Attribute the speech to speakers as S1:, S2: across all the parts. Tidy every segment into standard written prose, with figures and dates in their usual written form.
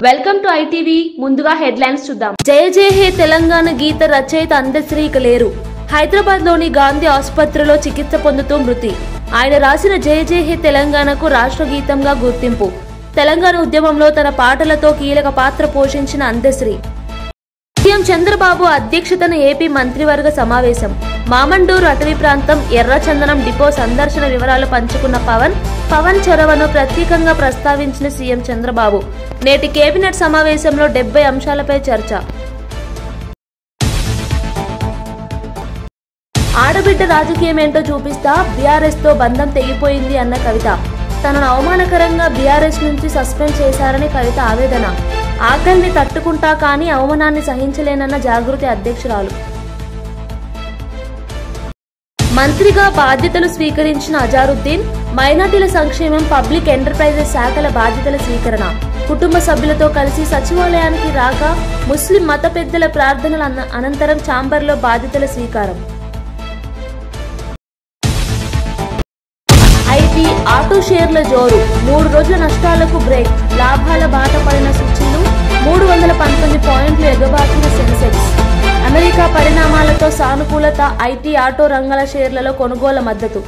S1: Welcome to ITV. ముందుగా headlines చూద్దాం. జయ జయ హే తెలంగాణ గీత రచయిత అందశ్రీ ఇక లేరు. హైదరాబాద్ లోని గాంధీ ఆసుపత్రిలో చికిత్స పొందుతూ మృతి. ఆయన రాసిన జయ జయ హే తెలంగాణకు రాష్ట్ర గీతంగా గుర్తింపు. తెలంగాణ ఉద్యమంలో తన పాటలతో కీలక పాత్ర పోషించిన అందశ్రీ. సీఎం చంద్రబాబు అధ్యక్షతన ఏపీ మంత్రివర్గ సమావేశం. మామండూరు అటవీ ప్రాంతం ఎర్రచందనం డిపో సందర్శన వివరాలు పంచుకున్న పవన్ చొరవను ప్రత్యేకంగా ప్రస్తావించిన సీఎం చంద్రబాబు. నేటి కేబినెట్ సమావేశంలో 70 అంశాలపై చర్చ. ఆడబిడ్డ రాజకీయమేంటో చూపిస్తా, బీఆర్ఎస్ తో బంధం తెగిపోయింది అన్న కవిత. తనను అవమానకరంగా బీఆర్ఎస్ నుంచి సస్పెండ్ చేశారని కవిత ఆవేదన. ఆకలిని తట్టుకుంటా కానీ అవమానాన్ని సహించలేనన్న జాగృతి అధ్యక్షురాలు. మంత్రిగా బాధ్యతలు స్వీకరించిన అజారుద్దీన్. మైనార్టీల సంక్షేమం, పబ్లిక్ ఎంటర్ప్రైజెస్ శాఖల బాధ్యతల స్వీకరణ. కుటుంబ సభ్యులతో కలిసి సచివాలయానికి రాక ముస్లిం మత పెద్దల ప్రార్థనల అనంతరం ఛాంబర్లో బాధ్యతల స్వీకారం. ఐటీ ఆటో షేర్ల జోరు. 3 రోజుల నష్టాలకు బ్రేక్. లాభాల బాట పడిన సూచీలు. 319 పాయింట్లు ఎగబాకిన సెన్సెక్స్. అమెరికా పరిణామాలతో సానుకూలత. ఐటీ ఆటో రంగాల షేర్లలో కొనుగోలు మద్దతు.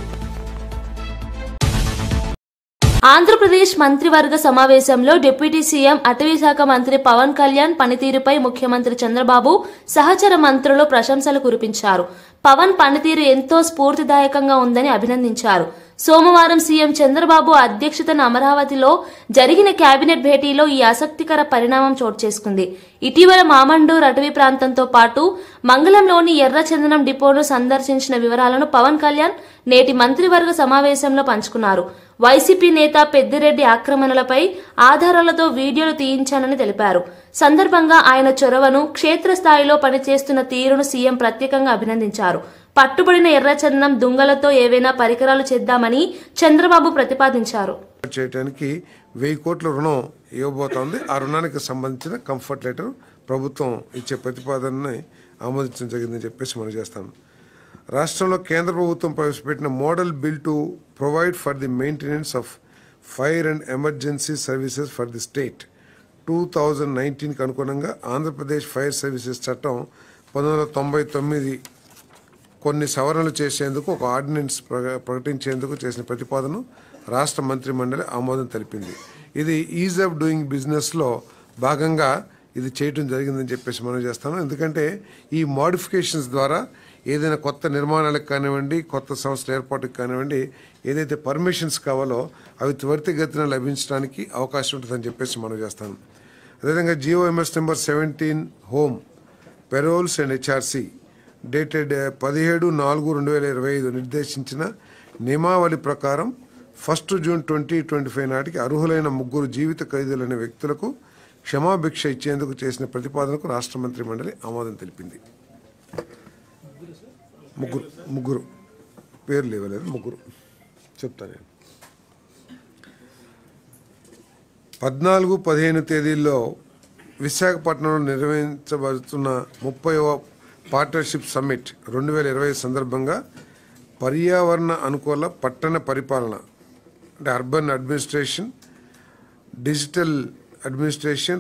S1: ఆంధ్రప్రదేశ్ మంత్రివర్గ సమావేశంలో డిప్యూటీ సీఎం అటవీ శాఖ మంత్రి పవన్ కళ్యాణ్ పనితీరుపై ముఖ్యమంత్రి చంద్రబాబు, సహచర మంత్రులు ప్రశంసలు కురిపించారు. పవన్ పనితీరు ఎంతో స్ఫూర్తిదాయకంగా ఉందని అభినందించారు. సోమవారం సీఎం చంద్రబాబు అధ్యక్షతన అమరావతిలో జరిగిన కేబినెట్ భేటీలో ఈ ఆసక్తికర పరిణామం చోటు చేసుకుంది. ఇటీవల మామండూర్ అటవీ ప్రాంతంతో పాటు మంగళంలోని ఎర్రచందనం డిపోను సందర్శించిన వివరాలను పవన్ కళ్యాణ్ నేటి మంత్రివర్గ సమావేశంలో పంచుకున్నారు. వైసీపీ నేత పెద్దిరెడ్డి ఆక్రమణలపై ఆధారాలతో వీడియోలు తీయించానని తెలిపారు. సందర్భంగా ఆయన చొరవను, క్షేత్రస్థాయిలో పనిచేస్తున్న తీరును సీఎం ప్రత్యేకంగా అభినందించారు. పట్టుబడిన ఎర్రచందనం దుంగలతో ఏవైనా పరికరాలు చేద్దామని చంద్రబాబు ప్రతిపాదించారు.
S2: చేయడానికి 1000 కోట్ల రుణం ఇవ్వబోతోంది. ఆ రుణానికి సంబంధించిన కంఫర్ట్ లెటర్ ప్రభుత్వం ఇచ్చే ప్రతిపాదనని ఆమోదించడం జరిగిందని చెప్పేసి మనం చేస్తాం. రాష్ట్రంలో కేంద్ర ప్రభుత్వం ప్రవేశపెట్టిన model bill to provide for the maintenance of fire and emergency services for the state 2019కి అనుగుణంగా ఆంధ్రప్రదేశ్ ఫైర్ సర్వీసెస్ చట్టం 1999 కొన్ని సవరణలు చేసేందుకు ఒక ఆర్డినెన్స్ ప్రకటించేందుకు చేసిన ప్రతిపాదన రాష్ట్ర మంత్రి మండలి ఆమోదం తెలిపింది. ఇది ఈజ్ ఆఫ్ డూయింగ్ బిజినెస్లో భాగంగా ఇది చేయడం జరిగిందని చెప్పేసి మనం చేస్తాము. ఎందుకంటే ఈ మోడిఫికేషన్స్ ద్వారా ఏదైనా కొత్త నిర్మాణాలకు కానివ్వండి, కొత్త సంస్థల ఏర్పాటుకు కానివ్వండి, ఏదైతే పర్మిషన్స్ కావాలో అవి త్వరితగతిన లభించడానికి అవకాశం ఉంటుందని చెప్పేసి మనం చేస్తాము. అదేవిధంగా GOMS number 17 home paroles and HRC dated 17/4/2025 నిర్దేశించిన నియమావళి ప్రకారం 1 జూన్ 2025 నాటికి అర్హులైన 3 జీవిత ఖైదీలైన వ్యక్తులకు క్షమాభిక్ష ఇచ్చేందుకు చేసిన ప్రతిపాదనకు రాష్ట్ర మంత్రి మండలి ఆమోదం తెలిపింది. ముగ్గురు పేర్లు ఇవ్వలేదు, 3 చెప్తాను నేను. 14-15 తేదీల్లో విశాఖపట్నంలో నిర్వహించబడుతున్న 30వ పార్ట్నర్షిప్ సమ్మిట్ 2020 సందర్భంగా పర్యావరణ అనుకూల పట్టణ పరిపాలన అంటే urban administration, digital administration,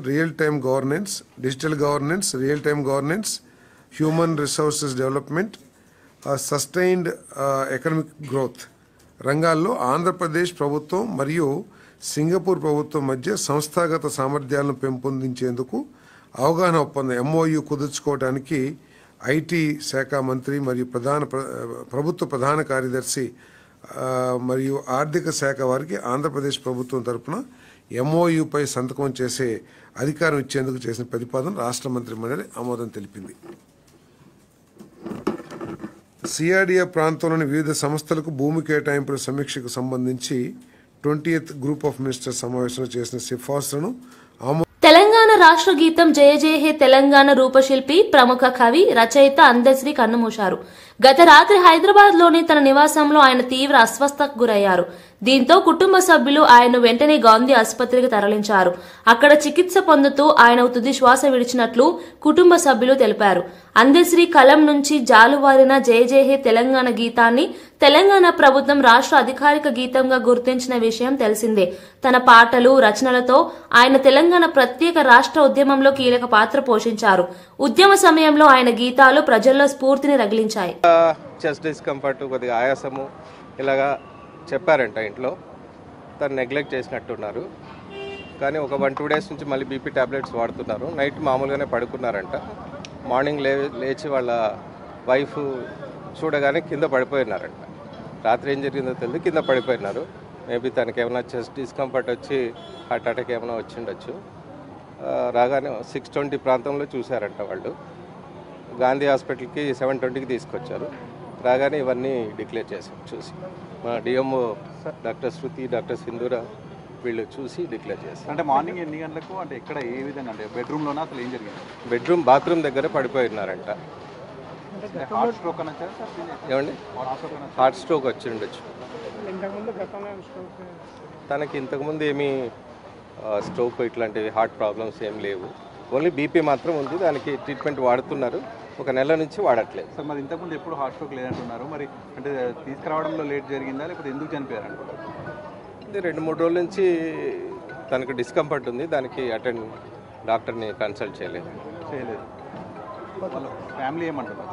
S2: digital governance, real time governance, human resources development, sustained economic growth రంగాల్లో ఆంధ్రప్రదేశ్ ప్రభుత్వం మరియు సింగపూర్ ప్రభుత్వం మధ్య సంస్థాగత సామర్థ్యాలను పెంపొందించేందుకు అవగాహన ఒప్పందం MOU కుదుర్చుకోవడానికి ఐటీ శాఖ మంత్రి మరియు ప్రభుత్వ ప్రధాన కార్యదర్శి మరియు ఆర్థిక శాఖ వారికి ఆంధ్రప్రదేశ్ ప్రభుత్వం తరఫున MOUపై సంతకం చేసే అధికారం ఇచ్చేందుకు చేసిన ప్రతిపాదన రాష్ట్ర మంత్రి మండలి ఆమోదం తెలిపింది. సిఆర్డీఏ ప్రాంతంలోని వివిధ సంస్థలకు భూమి కేటాయింపుల సమీక్షకు సంబంధించి 20th గ్రూప్ ఆఫ్ మినిస్టర్స్ సమావేశంలో చేసిన సిఫార్సులను
S1: తెలంగాణ రాష్ట్ర గీతం జయ జయ హే తెలంగాణ రూపశిల్పి, ప్రముఖ కవి, రచయిత అందశ్రీ కన్నుమూశారు. గత రాత్రి హైదరాబాద్ లోని తన నివాసంలో ఆయన తీవ్ర అస్వస్థతకు గురయ్యారు. దీంతో కుటుంబ సభ్యులు ఆయన వెంటనే గాంధీ ఆసుపత్రికి తరలించారు. అక్కడ చికిత్స పొందుతూ ఆయన తుది శ్వాస విడిచినట్లు కుటుంబ సభ్యులు తెలిపారు. అందశ్రీ కలం నుంచి జాలువారిన జయ జయ హే తెలంగాణ గీతాన్ని తెలంగాణ ప్రభుత్వం రాష్ట్ర అధికారిక గీతంగా గుర్తించిన విషయం తెలిసిందే. తన పాటలు, రచనలతో ఆయన తెలంగాణ ప్రత్యేక రాష్ట్ర ఉద్యమంలో కీలక పాత్ర పోషించారు. ఉద్యమ సమయంలో ఆయన గీతాలు ప్రజల్లో స్ఫూర్తిని రగిలించాయి.
S3: చెస్ట్ డిస్కంఫర్ట్, కొద్దిగా ఆయాసము ఇలాగా చెప్పారంట. ఇంట్లో తను నెగ్లెక్ట్ చేసినట్టున్నారు. కానీ ఒక 1-2 డేస్ నుంచి మళ్ళీ బీపీ టాబ్లెట్స్ వాడుతున్నారు. నైట్ మామూలుగానే పడుకున్నారంట. మార్నింగ్ లేచి వాళ్ళ వైఫ్ చూడగానే కింద పడిపోయినారంట. రాత్రి ఏం జరిగిందో తెలియదు, కింద పడిపోయినారు. మేబీ తనకి ఏమైనా చెస్ట్ డిస్కంఫర్ట్ వచ్చి హార్ట్ అటాక్ ఏమైనా వచ్చి ఉండొచ్చు. రాగానే 6:20 ప్రాంతంలో చూశారంట వాళ్ళు. గాంధీ హాస్పిటల్కి 7:20కి తీసుకొచ్చారు. రాగానే ఇవన్నీ డిక్లేర్ చేశాం. చూసి మా డిఎంఓ డాక్టర్ శృతి, డాక్టర్ సింధూర వీళ్ళు చూసి డిక్లేర్ చేశారు.
S4: అంటే మార్నింగ్ ఎన్ని గంటలకు, అంటే ఎక్కడ, ఏ విధంగా, అంటే బెడ్రూమ్లోనే అసలు ఏం జరిగింది?
S3: బాత్రూమ్ దగ్గర పడిపోయినారంట.
S4: హార్ట్ స్ట్రోక్ అనొచ్చా?
S3: ఏమండి, హార్ట్ స్ట్రోక్ వచ్చి ఉండొచ్చు. తనకి ఇంతకుముందు ఏమీ స్ట్రోక్ ఇట్లాంటివి హార్ట్ ప్రాబ్లమ్స్ ఏం లేవు. ఓన్లీ బీపీ మాత్రం ఉంది. దానికి ట్రీట్మెంట్ వాడుతున్నారు. 1 నెల నుంచి వాడట్లేదు.
S4: సార్, మరి ఇంతకుముందు ఎప్పుడు హార్ట్ స్ట్రోక్ లేదంటున్నారు. మరి అంటే తీసుకురావడంలో లేట్ జరిగిందా, లేకపోతే ఎందుకు చనిపోయారు అనుకుంటారు?
S3: 2-3 రోజుల నుంచి తనకు డిస్కంఫర్ట్ ఉంది. దానికి డాక్టర్ని కన్సల్ట్ చేయలేదు.
S4: వాళ్ళ ఫ్యామిలీ ఏమంటారు?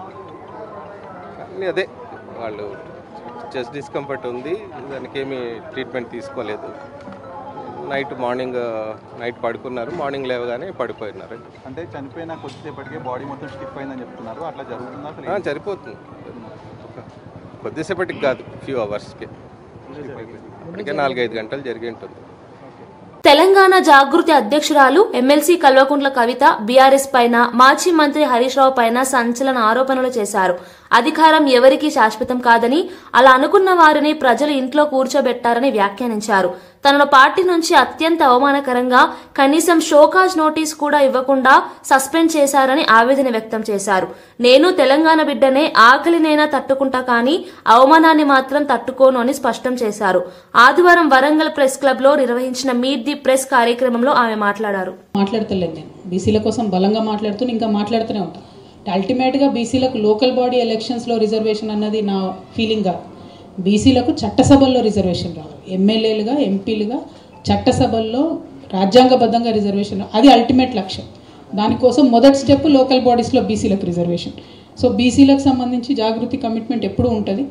S3: ఫ్యామిలీ అదే, వాళ్ళు చెస్ట్ డిస్కంఫర్ట్ ఉంది, దానికి ఏమీ ట్రీట్మెంట్ తీసుకోలేదు. నైట్ పడుకున్నారు. మార్నింగ్ లేవగానే పడిపోయినారు.
S4: అంటే చనిపోయిన కొద్దిసేపటికే బాడీ మొత్తం స్టిఫ్ అయిందని చెప్తున్నారు. అట్లా జరుగుతుందా?
S3: సరిపోతుంది. కొద్దిసేపటికి కాదు, ఫ్యూ అవర్స్కి. ఇప్పటికే 4-5 గంటలు జరిగి ఉంటుంది.
S1: తెలంగాణ జాగృతి అధ్యక్షురాలు ఎమ్మెల్సీ కల్వకుంట్ల కవిత బీఆర్ఎస్ పైన, మాజీ మంత్రి హరీష్ రావు పైన సంచలన ఆరోపణలు చేశారు. అధికారం ఎవరికీ శాశ్వతం కాదని, అలా అనుకున్న వారిని ప్రజలు ఇంట్లో కూర్చోబెట్టారని వ్యాఖ్యానించారు. తనను పార్టీ నుంచి అత్యంత అవమానకరంగా కనీసం షోకాజ్ నోటీస్ కూడా ఇవ్వకుండా సస్పెండ్ చేశారని ఆవేదన వ్యక్తం చేశారు. నేను తెలంగాణ బిడ్డనే, ఆకలినైనా తట్టుకుంటా కానీ అవమానాన్ని మాత్రం తట్టుకోను అని స్పష్టం చేశారు. ఆదివారం వరంగల్ ప్రెస్ క్లబ్ లో నిర్వహించిన మీట్ ది ప్రెస్ కార్యక్రమంలో ఆమె మాట్లాడారు.
S5: మాట్లాడతలేదు, నేను బీసీల కోసం బలంగా మాట్లాడుతూ ఇంకా మాట్లాడుతూనే ఉంటాను. అల్టిమేట్గా బీసీలకు లోకల్ బాడీ ఎలక్షన్స్లో రిజర్వేషన్ అన్నది నా ఫీలింగ్ కాదు. బీసీలకు చట్టసభల్లో రిజర్వేషన్ రావాలి. ఎమ్మెల్యేలుగా, ఎంపీలుగా చట్టసభల్లో రాజ్యాంగబద్ధంగా రిజర్వేషన్, అది అల్టిమేట్ లక్ష్యం. దానికోసం మొదటి స్టెప్ లోకల్ బాడీస్లో బీసీలకు రిజర్వేషన్. సో బీసీలకు సంబంధించి జాగృతి కమిట్మెంట్ ఎప్పుడూ ఉంటుంది.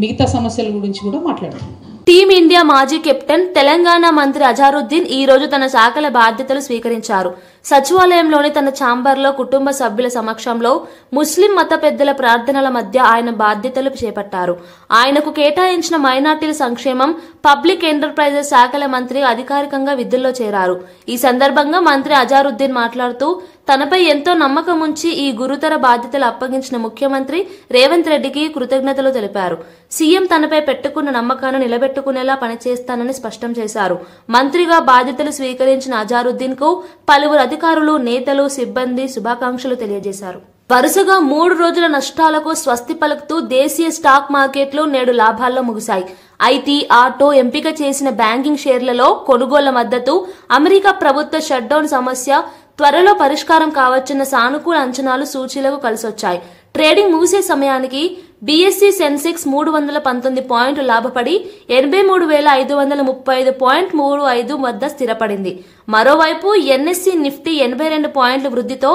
S5: మిగతా సమస్యల గురించి కూడా మాట్లాడతాం.
S1: టీమిండియా మాజీ కెప్టెన్, తెలంగాణ మంత్రి అజారుద్దీన్ ఈ రోజు తన శాఖల బాధ్యతలు స్వీకరించారు. సచివాలయంలోని తన ఛాంబర్లో కుటుంబ సభ్యుల సమక్షంలో ముస్లిం మత పెద్దల ప్రార్థనల మధ్య ఆయన బాధ్యతలు చేపట్టారు. ఆయనకు కేటాయించిన మైనార్టీల సంక్షేమం, పబ్లిక్ ఎంటర్ప్రైజెస్ శాఖల మంత్రి అధికారికంగా విధుల్లో చేరారు. ఈ సందర్భంగా మంత్రి అజారుద్దీన్ మాట్లాడుతూ తనపై ఎంతో నమ్మకం ఉంచి ఈ గురుతర బాధ్యతలు అప్పగించిన ముఖ్యమంత్రి రేవంత్ రెడ్డికి కృతజ్ఞతలు తెలిపారు. సీఎం తనపై పెట్టుకున్న నమ్మకాన్ని నిలబెట్టుకునేలా పనిచేస్తానని స్పష్టం చేశారు. మంత్రిగా బాధ్యతలు స్వీకరించిన అజారుద్దీన్ కు పలువురు అధికారులు, నేతలు, సిబ్బంది శుభాకాంక్షలు తెలియజేశారు. వరుసగా 3 రోజుల నష్టాలకు స్వస్తి పలుకుతూ దేశీయ స్టాక్ మార్కెట్లు నేడు లాభాల్లో ముగిశాయి. ఐటీ, ఆటో, ఎంపిక చేసిన బ్యాంకింగ్ షేర్లలో కొనుగోళ్ల మద్దతు, అమెరికా ప్రభుత్వ షట్డౌన్ సమస్య త్వరలో పరిష్కారం కావచ్చన్న సానుకూల అంచనాలు సూచీలకు కలిసొచ్చాయి. ట్రేడింగ్ ముగిసే సమయానికి బీఎస్సీ సెన్సెక్స్ 319 పాయింట్లు లాభపడి 83,535.35 వద్ద స్థిరపడింది. మరోవైపు ఎన్ఎస్సీ నిఫ్టీ 82 పాయింట్ల వృద్ధితో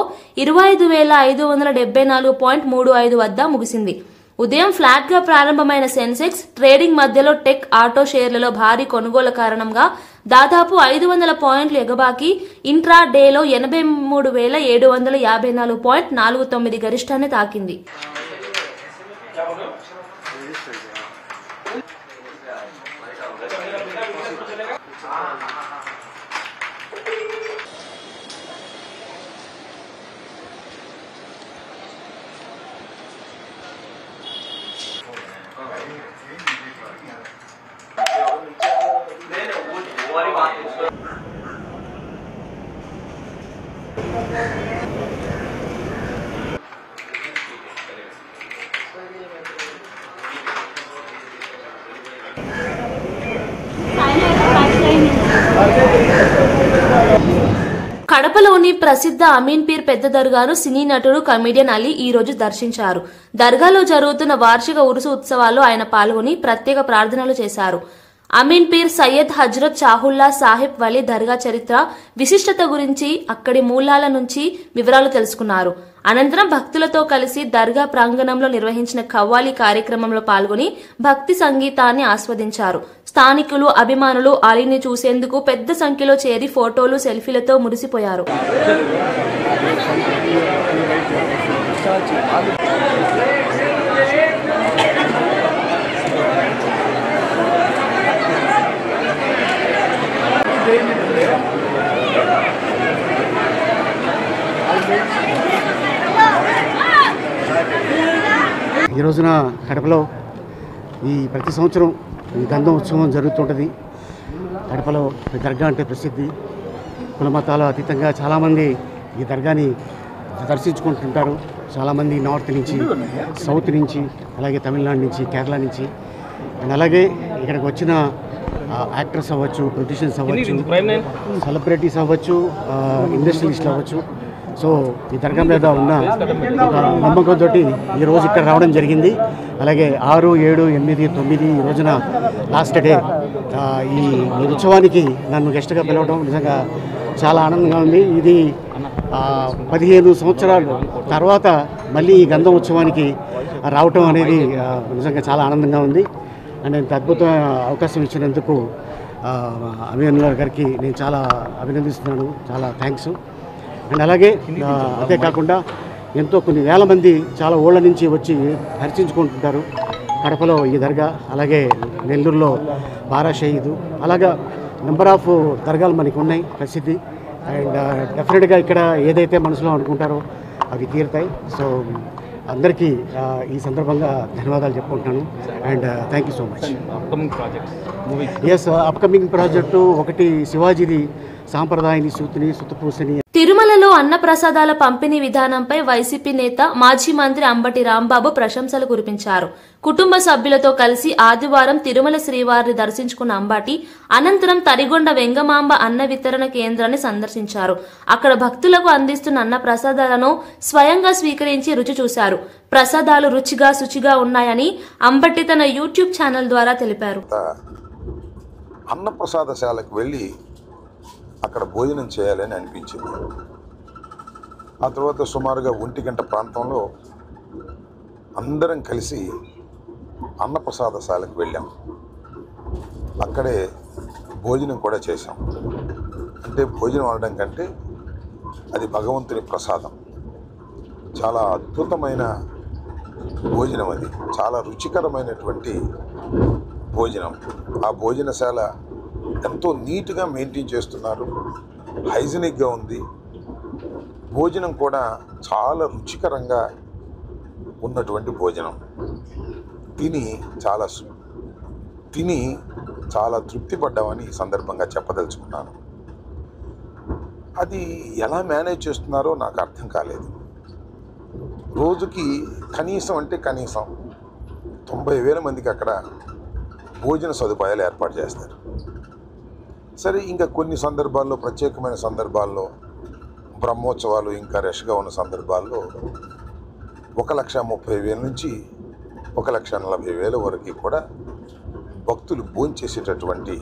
S1: 25,574.35 వద్ద ముగిసింది. ఉదయం ఫ్లాట్ గా ప్రారంభమైన సెన్సెక్స్ ట్రేడింగ్ మధ్యలో టెక్, ఆటో షేర్లలో భారీ కొనుగోలు కారణంగా దాదాపు 500 పాయింట్లు ఎగబాకి ఇంట్రా డేలో 83,754.49 గరిష్టాన్ని తాకింది. కడపలోని ప్రసిద్ధ అమీన్పీర్ పెద్ద దర్గాను సినీ నటుడు కమెడియన్ అలీ ఈ రోజు దర్శించారు. దర్గాలో జరుగుతున్న వార్షిక ఉరుసు ఉత్సవాల్లో ఆయన పాల్గొని ప్రత్యేక ప్రార్థనలు చేశారు. అమీన్పీర్ సయ్యద్ హజ్రత్ షాహుల్లా సాహిబ్ వలీ దర్గా చరిత్ర, విశిష్టత గురించి, అక్కడి మూలాల నుంచి వివరాలు తెలుసుకున్నారు. అనంతరం భక్తులతో కలిసి దర్గా ప్రాంగణంలో నిర్వహించిన ఖవ్వాలి కార్యక్రమంలో పాల్గొని భక్తి సంగీతాన్ని ఆస్వాదించారు. స్థానికులు, అభిమానులు అలీని చూసేందుకు పెద్ద సంఖ్యలో చేరి ఫోటోలు, సెల్ఫీలతో మురిసిపోయారు.
S6: ఈ రోజున కడపలో ప్రతి సంవత్సరం ఈ గంధం ఉత్సవం జరుగుతుంటుంది. కడపలో దర్గా అంటే ప్రసిద్ధి. కుల మతాల అతీతంగా చాలామంది ఈ దర్గాని దర్శించుకుంటుంటారు. చాలామంది నార్త్ నుంచి, సౌత్ నుంచి, అలాగే తమిళనాడు నుంచి, కేరళ నుంచి, అండ్ అలాగే ఇక్కడికి వచ్చిన యాక్టర్స్ అవ్వచ్చు, పొలిటీషియన్స్ అవ్వచ్చు, సెలబ్రిటీస్ అవ్వచ్చు, ఇండస్ట్రియలిస్టులు అవ్వచ్చు. సో ఈ దర్గా మీద ఉన్న ఒక నమ్మకంతో ఈరోజు ఇక్కడ రావడం జరిగింది. అలాగే 6, 7, 8, 9 ఈ రోజున లాస్ట్ డే ఈ ఉత్సవానికి నన్ను గెస్ట్గా పిలవడం నిజంగా చాలా ఆనందంగా ఉంది. ఇది 15 సంవత్సరాల తర్వాత మళ్ళీ ఈ గంధం ఉత్సవానికి రావటం అనేది నిజంగా చాలా ఆనందంగా ఉంది. అండ్ ఇంత అద్భుతమైన అవకాశం ఇచ్చినందుకు అభినందన్ గారికి నేను చాలా అభినందిస్తున్నాను. చాలా థ్యాంక్స్. అండ్ అలాగే అదే కాకుండా ఎంతో కొన్ని వేల మంది చాలా ఊళ్ళ నుంచి వచ్చి దర్శించుకుంటుంటారు కడపలో ఈ దర్గా. అలాగే నెల్లూరులో బారా షహీదు, అలాగా నెంబర్ ఆఫ్ దర్గాలు మనకి ఉన్నాయి ప్రసిద్ధి. అండ్ డెఫినెట్గా ఇక్కడ ఏదైతే మనసులో అనుకుంటారో అవి తీరుతాయి. సో అందరికీ ఈ సందర్భంగా ధన్యవాదాలు చెప్పుకుంటున్నాను. And thank you so much. Yes, upcoming project ఒకటి శివాజీది సాంప్రదాయాన్ని సూతిని సుతపూసని.
S1: తిరుమలలో అన్నప్రసాదాల పంపిణీ విధానంపై వైసీపీ నేత, మాజీ మంత్రి అంబటి రాంబాబు ప్రశంసలు కురిపించారు. కుటుంబ సభ్యులతో కలిసి ఆదివారం తిరుమల శ్రీవారిని దర్శించుకున్న అంబటి అనంతరం తరిగొండ వెంగమాంబ అన్న వితరణ కేంద్రాన్ని సందర్శించారు. అక్కడ భక్తులకు అందిస్తున్న అన్న ప్రసాదాలను స్వయంగా స్వీకరించి రుచి చూశారు. ప్రసాదాలు రుచిగా, శుచిగా ఉన్నాయని అంబటి తన యూట్యూబ్ ఛానల్ ద్వారా తెలిపారు.
S7: అన్నప్రసాదశాలకు వెళ్ళి అక్కడ భోజనం చేయాలని అనిపించింది. ఆ తర్వాత సుమారుగా 1 గంట ప్రాంతంలో అందరం కలిసి అన్నప్రసాదశాలకు వెళ్ళాం. అక్కడే భోజనం కూడా చేశాం. అంటే భోజనం అనడం కంటే అది భగవంతుని ప్రసాదం. చాలా అద్భుతమైన భోజనం, అది చాలా రుచికరమైనటువంటి భోజనం. ఆ భోజనశాల ఎంతో నీట్గా మెయింటైన్ చేస్తున్నారు, హైజీనిక్గా ఉంది. భోజనం కూడా చాలా రుచికరంగా ఉన్నటువంటి భోజనం. తిని చాలా తృప్తి పడ్డామని ఈ సందర్భంగా చెప్పదలుచుకున్నాను. అది ఎలా మేనేజ్ చేస్తున్నారో నాకు అర్థం కాలేదు. రోజుకి కనీసం 90,000 మందికి అక్కడ భోజన సదుపాయాలు ఏర్పాటు చేస్తారు. సరే, ఇంకా కొన్ని సందర్భాల్లో, ప్రత్యేకమైన సందర్భాల్లో, బ్రహ్మోత్సవాలు ఇంకా రష్గా ఉన్న సందర్భాల్లో 1,30,000 నుంచి 1,40,000 వరకు కూడా భక్తులు భోంచేసేటటువంటి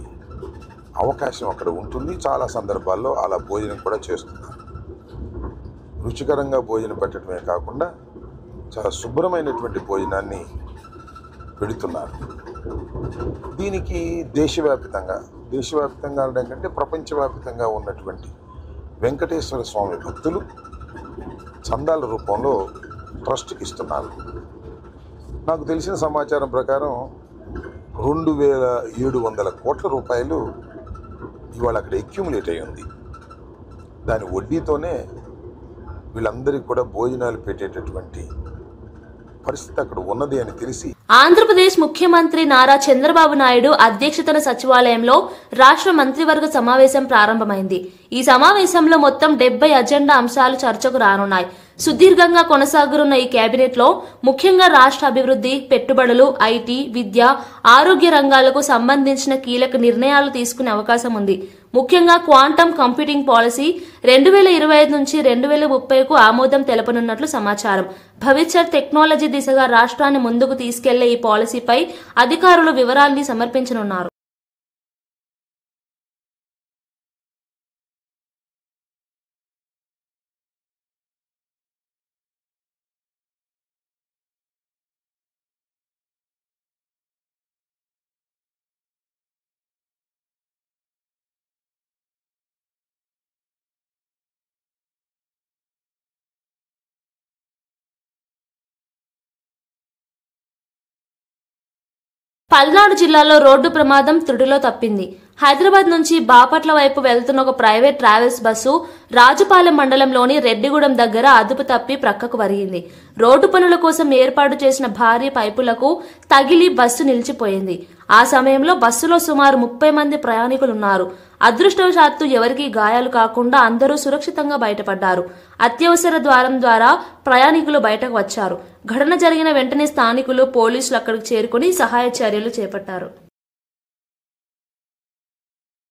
S7: అవకాశం అక్కడ ఉంటుంది. చాలా సందర్భాల్లో అలా భోజనం కూడా చేస్తున్నారు. రుచికరంగా భోజనం పెట్టడమే కాకుండా చాలా శుభ్రమైనటువంటి భోజనాన్ని పెడుతున్నారు. దీనికి దేశవ్యాప్తంగా అనడం కంటే ప్రపంచవ్యాప్తంగా ఉన్నటువంటి వెంకటేశ్వర స్వామి భక్తులు చందాల రూపంలో ట్రస్ట్కి ఇస్తున్నారు. నాకు తెలిసిన సమాచారం ప్రకారం 2,700 కోట్ల రూపాయలు ఇవాళ అక్కడ అక్యుములేట్ అయి ఉంది. దాని వడ్డీతోనే వీళ్ళందరికీ కూడా భోజనాలు పెట్టేటటువంటి పరిస్థితి అక్కడ ఉన్నది అని తెలిసి
S1: ఆంధ్రప్రదేశ్ ముఖ్యమంత్రి నారా చంద్రబాబు నాయుడు అధ్యక్షతన సచివాలయంలో రాష్ట్ర మంత్రివర్గ సమావేశం ప్రారంభమైంది. ఈ సమావేశంలో మొత్తం 70 అజెండా అంశాలు చర్చకు రానున్నాయి. సుదీర్ఘంగా కొనసాగనున్న ఈ కేబినెట్లో ముఖ్యంగా రాష్ట్ర అభివృద్ధి, పెట్టుబడులు, ఐటీ, విద్య, ఆరోగ్య రంగాలకు సంబంధించిన కీలక నిర్ణయాలు తీసుకునే అవకాశం ఉంది. ముఖ్యంగా క్వాంటమ్ కంప్యూటింగ్ పాలసీ 2025 నుంచి 2030కు ఆమోదం తెలపనున్నట్లు సమాచారం. భవిష్యత్ టెక్నాలజీ దిశగా రాష్ట్రాన్ని ముందుకు తీసుకెళ్లే ఈ పాలసీపై అధికారులు వివరాల్ని సమర్పించనున్నారు. పల్నాడు జిల్లాలో రోడ్డు ప్రమాదం త్రుటిలో తప్పింది. హైదరాబాద్ నుంచి బాపట్ల వైపు వెళ్తున్న ఒక ప్రైవేట్ ట్రావెల్స్ బస్సు రాజుపాలెం మండలంలోని రెడ్డిగూడెం దగ్గర అదుపు తప్పి ప్రక్కకు వరిగింది. రోడ్డు పనుల కోసం ఏర్పాటు చేసిన భారీ పైపులకు తగిలి బస్సు నిలిచిపోయింది. ఆ సమయంలో బస్సులో సుమారు 30 మంది ప్రయాణికులున్నారు. అదృష్టవశాత్తు ఎవరికీ గాయాలు కాకుండా అందరూ సురక్షితంగా బయటపడ్డారు. అత్యవసర ద్వారం ద్వారా ప్రయాణికులు బయటకు వచ్చారు. ఘటన జరిగిన వెంటనే స్థానికులు, పోలీసులు అక్కడికి చేరుకుని సహాయ చర్యలు చేపట్టారు.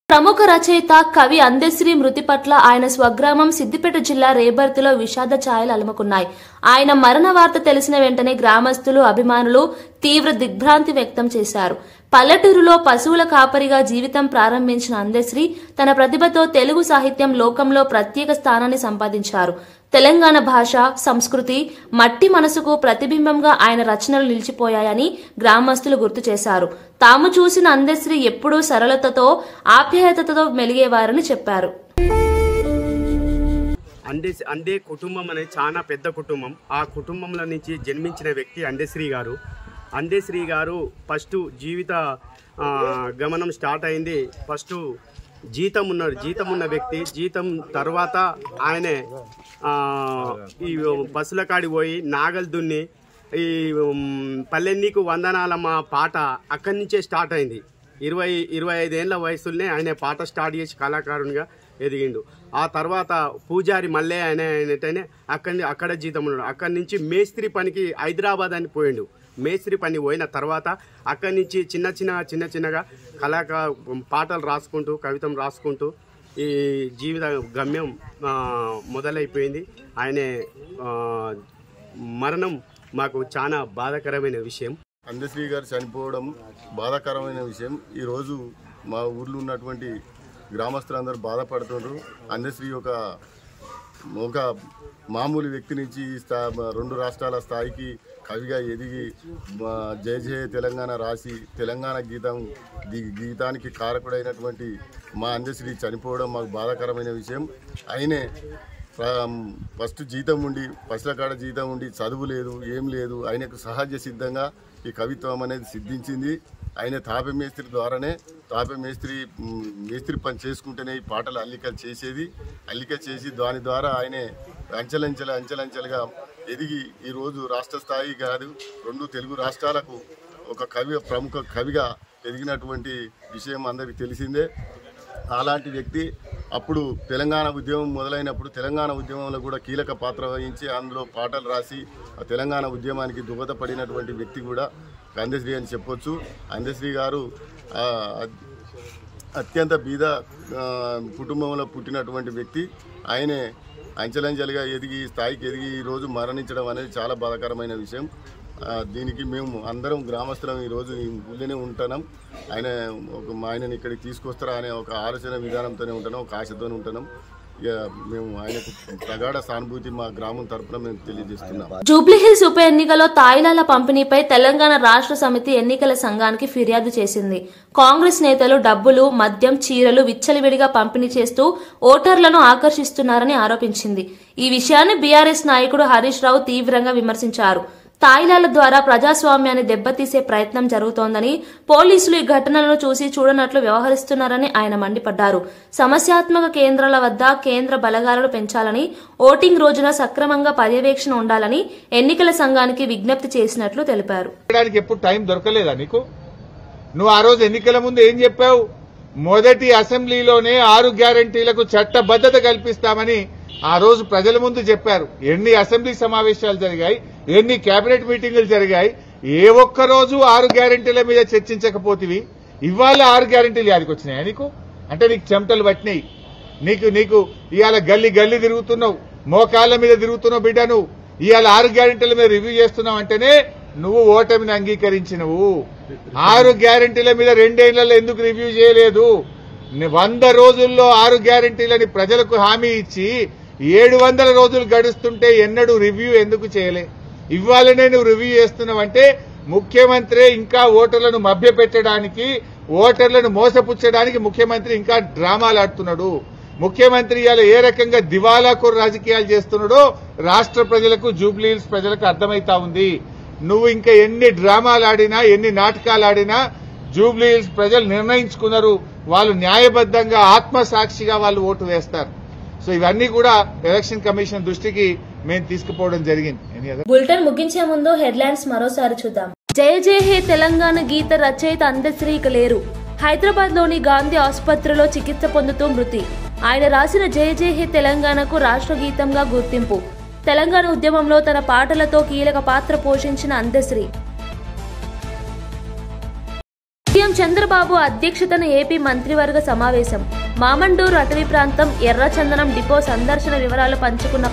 S1: ప్రముఖ రచయిత, కవి అందశ్రీ మృతి పట్ల ఆయన స్వగ్రామం సిద్దిపేట జిల్లా రేబర్తిలో విషాద ఛాయలు అలుముకున్నాయి. ఆయన మరణ వార్త తెలిసిన వెంటనే గ్రామస్తులు, అభిమానులు తీవ్ర దిగ్భ్రాంతి వ్యక్తం చేశారు. పల్లెటూరులో పశువుల కాపరిగా జీవితం ప్రారంభించిన అందశ్రీ తన ప్రతిభతో తెలుగు సాహిత్యం లోకంలో ప్రత్యేక స్థానాన్ని సంపాదించారు. తెలంగాణ భాష, సంస్కృతి, మట్టి మనసుకు ప్రతిబింబంగా ఆయన రచనలు నిలిచిపోయాయని గ్రామస్తులు గుర్తు చేశారు. తాము చూసిన అందశ్రీ ఎప్పుడూ సరళతతో, ఆప్యాయతతో మెలిగేవారని చెప్పారు.
S8: అందే కుటుంబం అనేది చాలా పెద్ద కుటుంబం. ఆ కుటుంబంలో నుంచి జన్మించిన వ్యక్తి అందశ్రీ గారు. అందశ్రీ గారు ఫస్ట్ జీవిత గమనం స్టార్ట్ అయింది. ఫస్ట్ జీతం ఉన్న వ్యక్తి. జీతం తర్వాత ఆయనే ఈ బస్సుల కాడికి పోయి నాగలు దున్ని ఈ పల్లెన్నీకు వందనాలమ్మ పాట అక్కడి నుంచే స్టార్ట్ అయింది. 25 ఏళ్ల వయసులోనే ఆయన పాట స్టార్ట్ చేసి కళాకారునిగా ఎదిగిండు. ఆ తర్వాత పూజారి మళ్ళీ ఆయనటనే అక్కడ జీతం ఉన్నాడు. అక్కడి నుంచి మేస్త్రి పనికి హైదరాబాద్ అని పోయిండు. మేస్త్రి పని పోయిన తర్వాత అక్కడి నుంచి చిన్నగా పాటలు రాసుకుంటూ, కవితం రాసుకుంటూ ఈ జీవిత గమ్యం మొదలైపోయింది. ఆయన మరణం మాకు చాలా బాధాకరమైన విషయం.
S9: అందశ్రీ గారు చనిపోవడం బాధాకరమైన విషయం. ఈరోజు మా ఊర్లో ఉన్నటువంటి గ్రామస్తులందరూ బాధపడుతున్నారు. అందశ్రీ ఒక మామూలు వ్యక్తి నుంచి 2 రాష్ట్రాల స్థాయికి కవిగా ఎదిగి జయ జయ తెలంగాణ రాసి తెలంగాణ గీతానికి కారకుడైనటువంటి మా అందశ్రీ చనిపోవడం మాకు బాధాకరమైన విషయం. ఆయనే ఫస్ట్ జీతం ఉండి, పసుల కాడ జీతం ఉండి, చదువు లేదు, ఏం లేదు. ఆయనకు సహజ సిద్ధంగా ఈ కవిత్వం అనేది సిద్ధించింది. ఆయన తాపే మేస్త్రి ద్వారానే, మేస్త్రి పని చేసుకుంటేనే ఈ పాటలు అల్లిక చేసి దాని ద్వారా ఆయనే అంచెలంచెలుగా ఎదిగి ఈరోజు రాష్ట్ర స్థాయి కాదు 2 తెలుగు రాష్ట్రాలకు ఒక ప్రముఖ కవిగా ఎదిగినటువంటి విషయం అందరికీ తెలిసిందే. అలాంటి వ్యక్తి అప్పుడు తెలంగాణ ఉద్యమం మొదలైనప్పుడు తెలంగాణ ఉద్యమంలో కూడా కీలక పాత్ర వహించి అందులో పాటలు రాసి తెలంగాణ ఉద్యమానికి దోహదపడినటువంటి వ్యక్తి కూడా అందశ్రీ అని చెప్పొచ్చు. అందశ్రీ గారు అత్యంత బీద కుటుంబంలో పుట్టినటువంటి వ్యక్తి. ఆయనే అంచెలంచెలుగా ఎదిగి స్థాయికి ఎదిగి ఈరోజు మరణించడం అనేది చాలా బాధాకరమైన విషయం. దీనికి మేము అందరం గ్రామస్తులం ఈరోజు ఈ ఊళ్ళోనే ఉంటున్నాం. ఆయనని ఇక్కడికి తీసుకొస్తారా అనే ఒక ఆలోచన విధానంతోనే ఉంటున్నాం, ఒక ఆశతోనే ఉంటున్నాం. ఇక మేము ఆయనకు ప్రగాఢ సానుభూతి మా గ్రామం తరఫున మేము తెలియజేస్తున్నాం.
S1: జూబ్లీహిల్స్ ఉప ఎన్నికలో తాయిలాల పంపిణీపై తెలంగాణ రాష్ట్ర సమితి ఎన్నికల సంఘానికి ఫిర్యాదు చేసింది. కాంగ్రెస్ నేతలు డబ్బులు, మద్యం, చీరలు విచ్చలవిడిగా పంపిణీ చేస్తూ ఓటర్లను ఆకర్షిస్తున్నారని ఆరోపించింది. ఈ విషయాన్ని బీఆర్ఎస్ నాయకుడు హరీష్ రావు తీవ్రంగా విమర్శించారు. తాయిలాల ద్వారా ప్రజాస్వామ్యాన్ని దెబ్బతీసే ప్రయత్నం జరుగుతోందని, పోలీసులు ఈ ఘటనలను చూసి చూడనట్లు వ్యవహరిస్తున్నారని ఆయన మండిపడ్డారు. సమస్యాత్మక కేంద్రాల వద్ద కేంద్ర బలగాలను పెంచాలని, ఓటింగ్ రోజున సక్రమంగా పర్యవేక్షణ ఉండాలని ఎన్నికల సంఘానికి విజ్ఞప్తి చేసినట్లు తెలిపారు.
S10: ఎప్పుడు టైం దొరకలేదా నీకు? నువ్వు ఆ రోజు ఎన్నికల ముందు ఏం చెప్పావు? మొదటి అసెంబ్లీలోనే 6 గ్యారంటీలకు చట్టబద్ధత కల్పిస్తామని ఆ రోజు ప్రజల ముందు చెప్పారు. ఎన్ని అసెంబ్లీ సమావేశాలు జరిగాయి, ఎన్ని కేబినెట్ మీటింగులు జరిగాయి, ఏ ఒక్క రోజు 6 గ్యారెంటీల మీద చర్చించకపోతివి. ఇవాళ 6 గ్యారెంటీలు యాదికి వచ్చినాయా నీకు? అంటే నీకు చెమటలు పట్టినాయి. నీకు ఇవాళ గల్లీ తిరుగుతున్నావు, మోకాళ్ళ మీద తిరుగుతున్నావు బిడ్డ. నువ్వు ఇవాళ 6 గ్యారెంటీల మీద రివ్యూ చేస్తున్నావు అంటేనే నువ్వు ఓటమిని అంగీకరించినవు. 6 గ్యారెంటీల మీద 2 ఏళ్లలో ఎందుకు రివ్యూ చేయలేదు? 100 రోజుల్లో 6 గ్యారెంటీలని ప్రజలకు హామీ ఇచ్చి 700 రోజులు గడుస్తుంటే ఎన్నడూ రివ్యూ ఎందుకు చేయలే? ఇవాళనే నువ్వు రివ్యూ చేస్తున్నావంటే ముఖ్యమంత్రి ఇంకా ఓటర్లను మభ్యపెట్టడానికి, ఓటర్లను మోసపుచ్చడానికి ముఖ్యమంత్రి ఇంకా డ్రామాలు ఆడుతున్నాడు. ముఖ్యమంత్రి ఇవాళ ఏ రకంగా దివాలాకోరు రాజకీయాలు చేస్తున్నాడో రాష్ట్ర ప్రజలకు, జూబ్లీ హిల్స్ ప్రజలకు అర్థమైతా ఉంది. నువ్వు ఇంకా ఎన్ని డ్రామాలు ఆడినా, ఎన్ని నాటకాలు ఆడినా జూబ్లీ హిల్స్ ప్రజలు నిర్ణయించుకున్నారు. వాళ్ళు న్యాయబద్దంగా ఆత్మసాక్షిగా వాళ్ళు ఓటు వేస్తారు. సో ఇవన్నీ కూడా ఎలక్షన్ కమిషన్ దృష్టికి మేము తీసుకుపోవడం జరిగింది.
S1: బులెటిన్ ముగించే ముందు హెడ్లైన్స్ మరోసారి చూద్దాం. జయ జయ హే తెలంగాణ గీత రచయిత అందశ్రీ ఇక లేరు. హైదరాబాద్ లోని గాంధీ ఆసుపత్రిలో చికిత్స పొందుతూ మృతి. ఆయన రాసిన జయ జయ హే తెలంగాణకు రాష్ట్ర గీతంగా గుర్తింపు. తెలంగాణ ఉద్యమంలో తన పాటలతో కీలక పాత్ర పోషించిన అందశ్రీ. సీఎం చంద్రబాబు అధ్యక్షతన ఏపీ మంత్రివర్గ సమావేశం. మామండూరు అటవీ ప్రాంతం ఎర్రచందనం డిపో సందర్శన వివరాలు పంచుకున్న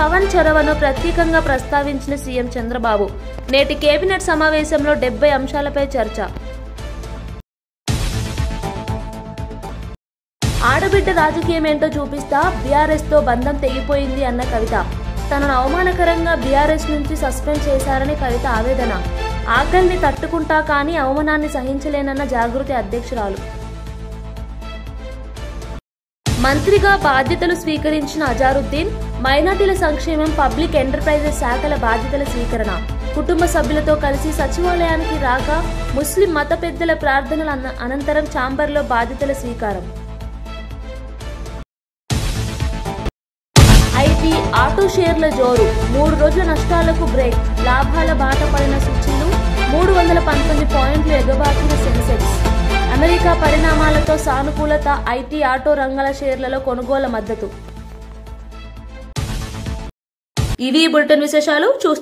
S1: పవన్ చొరవను ప్రత్యేకంగా ప్రస్తావించిన సీఎం చంద్రబాబు. నేటి కేబినెట్ సమావేశంలో 70 అంశాలపై చర్చ. ఆడబిడ్డ రాజకీయమేంటో చూపిస్తా, బీఆర్ఎస్ తో బంధం తెగిపోయింది అన్న కవిత. తనను అవమానకరంగా బీఆర్ఎస్ నుంచి సస్పెండ్ చేశారని కవిత ఆవేదన. ఆకలిని తట్టుకుంటా కానీ అవమానాన్ని సహించలేనన్న జాగృతి అధ్యక్షురాలు. మంత్రిగా బాధ్యతలు స్వీకరించిన అజారుద్దీన్. మైనార్టీల సంక్షేమం, పబ్లిక్ ఎంటర్ప్రైజెస్ శాఖల బాధ్యతల స్వీకరణ. కుటుంబ సభ్యులతో కలిసి సచివాలయానికి రాక ముస్లిం మత పెద్దల ప్రార్థనల అనంతరం ఛాంబర్లో బాధ్యతల స్వీకారం. ఐటీ, ఆటో షేర్ల జోరు. 3 రోజుల నష్టాలకు బ్రేక్. లాభాల బాట పడిన సూచీలు. 319 పాయింట్లు ఎగబాకిన సెన్సెక్స్. అమెరికా పరిణామాలతో సానుకూలత. ఐటీ, ఆటో రంగాల షేర్లలో కొనుగోలు మద్దతు. ఇవి బులెటిన్ విశేషాలు.